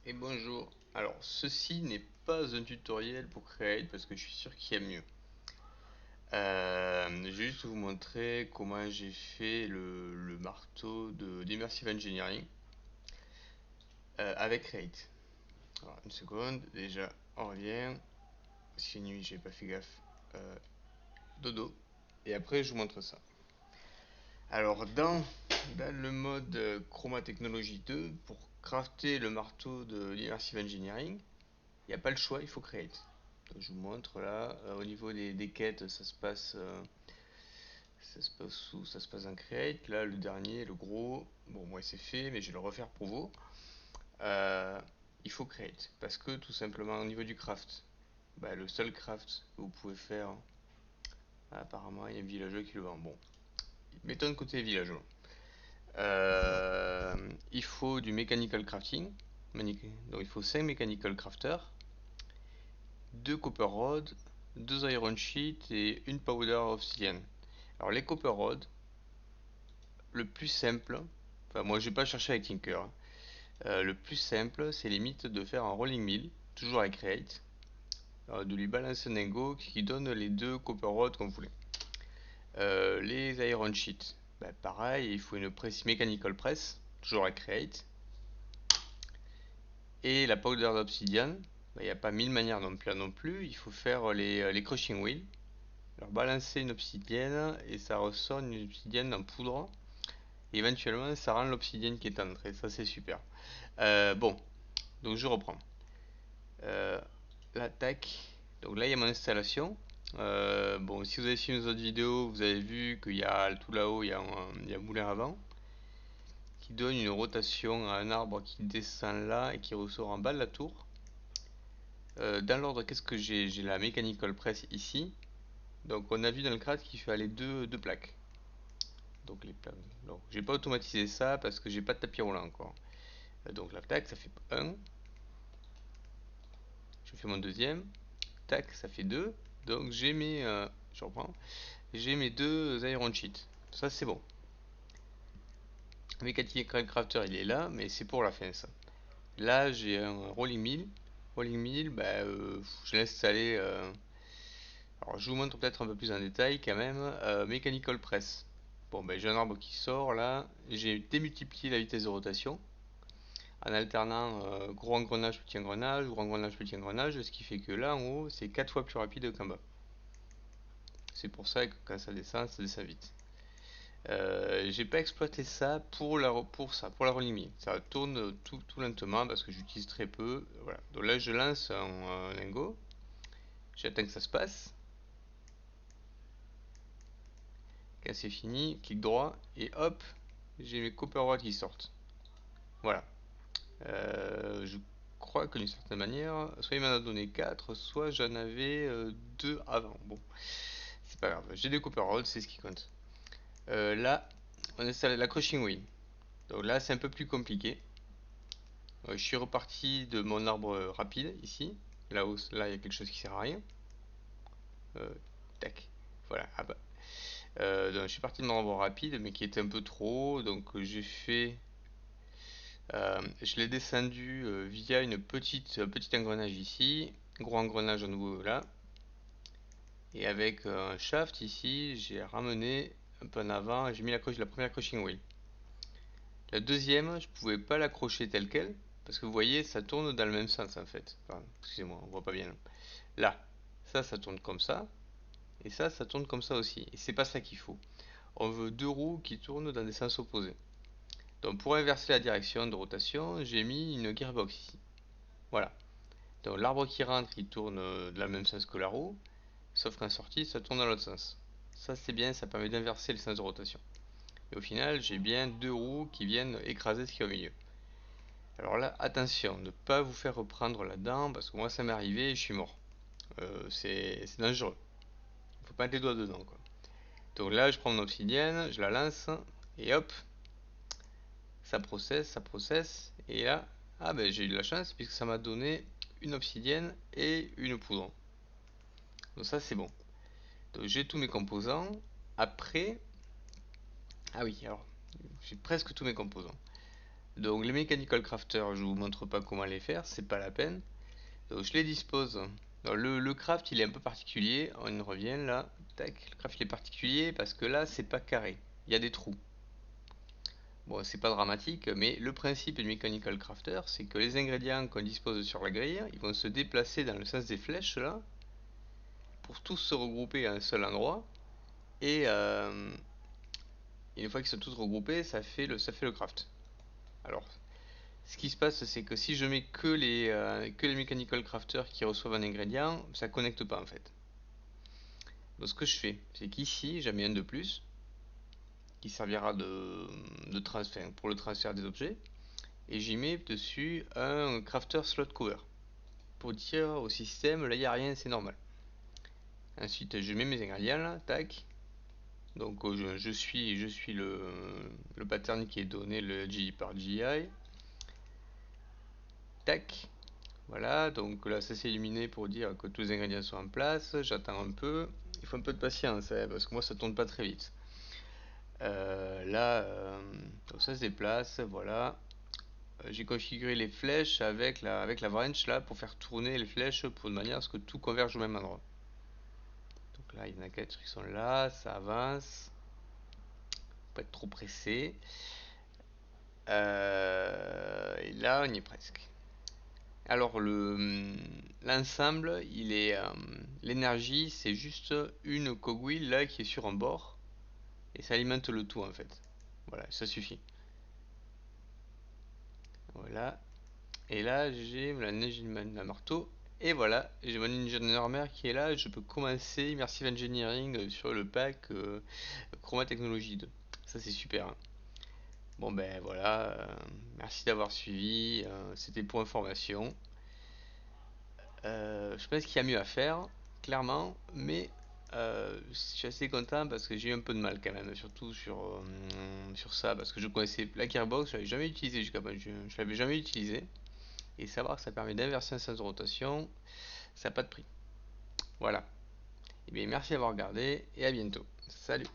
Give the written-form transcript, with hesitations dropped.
Et bonjour. Alors, ceci n'est pas un tutoriel pour Create parce que je suis sûr qu'il y a mieux. Je vais juste vous montrer comment j'ai fait le marteau d'Immersive Engineering avec Create. Alors, une seconde, déjà, on revient. C'est nuit, j'ai pas fait gaffe. Euh, Dodo. Et après, je vous montre ça. Alors, dans le mode Chroma Technology 2, pour crafter le marteau de l'Immersive Engineering, il n'y a pas le choix, il faut create. Donc, je vous montre là, au niveau des quêtes, ça se passe en create. Là, le dernier, le gros, bon, moi c'est fait, mais je vais le refaire pour vous. Euh, il faut create parce que tout simplement, au niveau du craft, bah, le seul craft que vous pouvez faire, apparemment, il y a un villageois qui le vend. Bon, mettons de côté les villageois. Il faut du mechanical crafting. Donc il faut 5 mechanical crafters, 2 copper rods, 2 iron sheets et une powder obsidian. Alors les copper rods, le plus simple, enfin moi j'ai pas cherché avec Tinker, hein. Le plus simple c'est limite de faire un rolling mill, toujours avec create, de lui balancer un dingo qui donne les 2 copper rods qu'on voulait. Les iron sheets, bah, pareil, il faut une press mechanical press, toujours avec create. Et la powder d'obsidian, il n'y a pas 1000 manières non plus, il faut faire les crushing wheels. Alors balancer une obsidienne et ça ressort une obsidienne en poudre. Et éventuellement ça rend l'obsidienne qui est entrée, ça c'est super. Bon, donc je reprends. Euh, L'attaque. Donc là il y a mon installation. Bon, si vous avez suivi nos autres vidéos, vous avez vu qu'il y a tout là-haut, il y a un moulin à vent qui donne une rotation à un arbre qui descend là et qui ressort en bas de la tour. Dans l'ordre, qu'est-ce que j'ai? J'ai la mechanical press ici. Donc on a vu dans le crâne qu'il fallait deux plaques. Donc les plaques. Donc j'ai pas automatisé ça parce que j'ai pas de tapis roulant encore. Donc la tac, ça fait un. Je fais mon deuxième. Tac, ça fait 2. Donc j'ai mes. Je reprends. J'ai mes 2 iron sheets. Ça c'est bon. Mechanical crafter il est là, mais c'est pour la fin ça. Là j'ai un rolling mill. Rolling mill, bah, je l'ai installé. Alors je vous montre peut-être un peu plus en détail quand même. Mechanical press. Bon, ben j'ai un arbre qui sort là. J'ai démultiplié la vitesse de rotation en alternant gros engrenage, petit engrenage, gros engrenage, petit engrenage, ce qui fait que là en haut c'est 4 fois plus rapide qu'en bas. C'est pour ça que quand ça descend vite. J'ai pas exploité ça pour la rolling mill. Ça tourne tout lentement parce que j'utilise très peu. Voilà. Donc là je lance un lingot. J'attends que ça se passe. Quand c'est fini, clic droit et hop, j'ai mes copper rods qui sortent. Voilà. Je crois que d'une certaine manière, soit il m'en a donné 4, soit j'en avais 2 avant. Bon, c'est pas grave. J'ai des copper rods, c'est ce qui compte. Là, on installe la crushing wheel. Donc là, c'est un peu plus compliqué. Je suis reparti de mon arbre rapide ici. Là, il y a quelque chose qui sert à rien. Euh, Tac. Voilà. Ah bah. Donc, je suis parti de mon arbre rapide, mais qui était un peu trop haut. Donc, j'ai fait. Je l'ai descendu via un petit engrenage ici. Gros engrenage à nouveau là. Et avec un shaft ici, j'ai ramené un peu en avant et j'ai mis la première crushing wheel. La deuxième, je pouvais pas l'accrocher telle quelle parce que vous voyez, ça tourne dans le même sens en fait. Enfin, excusez-moi, on voit pas bien. Là, ça tourne comme ça et ça tourne comme ça aussi. Et c'est pas ça qu'il faut. On veut 2 roues qui tournent dans des sens opposés. Donc pour inverser la direction de rotation, j'ai mis une gearbox ici. Voilà. Donc l'arbre qui rentre, il tourne de la même sens que la roue, sauf qu'en sortie, ça tourne dans l'autre sens. Ça c'est bien, ça permet d'inverser le sens de rotation. Et au final, j'ai bien 2 roues qui viennent écraser ce qui est au milieu. Alors là, attention, ne pas vous faire reprendre là-dedans, parce que moi ça m'est arrivé et je suis mort. C'est dangereux. Il faut pas mettre les doigts dedans, quoi. Donc là, je prends mon obsidienne, je la lance, et hop, ça processe, et là, ah ben j'ai eu de la chance, puisque ça m'a donné une obsidienne et une poudre. Donc ça c'est bon. Donc j'ai tous mes composants. Après, ah oui, alors j'ai presque tous mes composants. Donc les Mechanical Crafter, je vous montre pas comment les faire, c'est pas la peine. Donc je les dispose. Donc, le craft il est un peu particulier, on y revient là, tac, le craft il est particulier parce que là c'est pas carré, il y a des trous. Bon, c'est pas dramatique, mais le principe du Mechanical Crafter, c'est que les ingrédients qu'on dispose sur la grille, ils vont se déplacer dans le sens des flèches là, pour tous se regrouper à un seul endroit, et une fois qu'ils sont tous regroupés, ça fait le craft. Alors, ce qui se passe, c'est que si je mets que les Mechanical Crafters qui reçoivent un ingrédient, ça connecte pas en fait. Donc ce que je fais, c'est qu'ici, j'en mets un de plus, qui servira de transfert, pour le transfert des objets, et j'y mets dessus un Crafter Slot Cover, pour dire au système, là il n'y a rien, c'est normal. Ensuite, je mets mes ingrédients là, tac. Donc je suis le pattern qui est donné le GI par GI. Tac. Voilà, donc là ça s'est illuminé pour dire que tous les ingrédients sont en place. J'attends un peu. Il faut un peu de patience, hein, parce que moi ça tourne pas très vite. Là, donc ça se déplace, voilà. J'ai configuré les flèches avec la wrench là pour faire tourner les flèches pour de manière à ce que tout converge au même endroit. Donc là, il y en a 4 qui sont là, ça avance. Pas être trop pressé. Et là, on y est presque. Alors l'ensemble, il est l'énergie, c'est juste une cogwheel là qui est sur un bord et ça alimente le tout en fait. Voilà, ça suffit. Voilà. Et là, j'ai la neige, la marteau. Et voilà, j'ai mon ingénieur qui est là. Je peux commencer Immersive Engineering sur le pack Chroma Technology 2. Ça, c'est super, hein. Bon, ben voilà. Merci d'avoir suivi. C'était pour information. Je pense qu'il y a mieux à faire, clairement, mais je suis assez content parce que j'ai eu un peu de mal quand même, surtout sur ça, parce que je connaissais la Gearbox, je l'avais jamais utilisé jusqu'à présent, je l'avais jamais utilisé, et savoir que ça permet d'inverser un sens de rotation, ça n'a pas de prix. Voilà. Et bien merci d'avoir regardé, et à bientôt. Salut!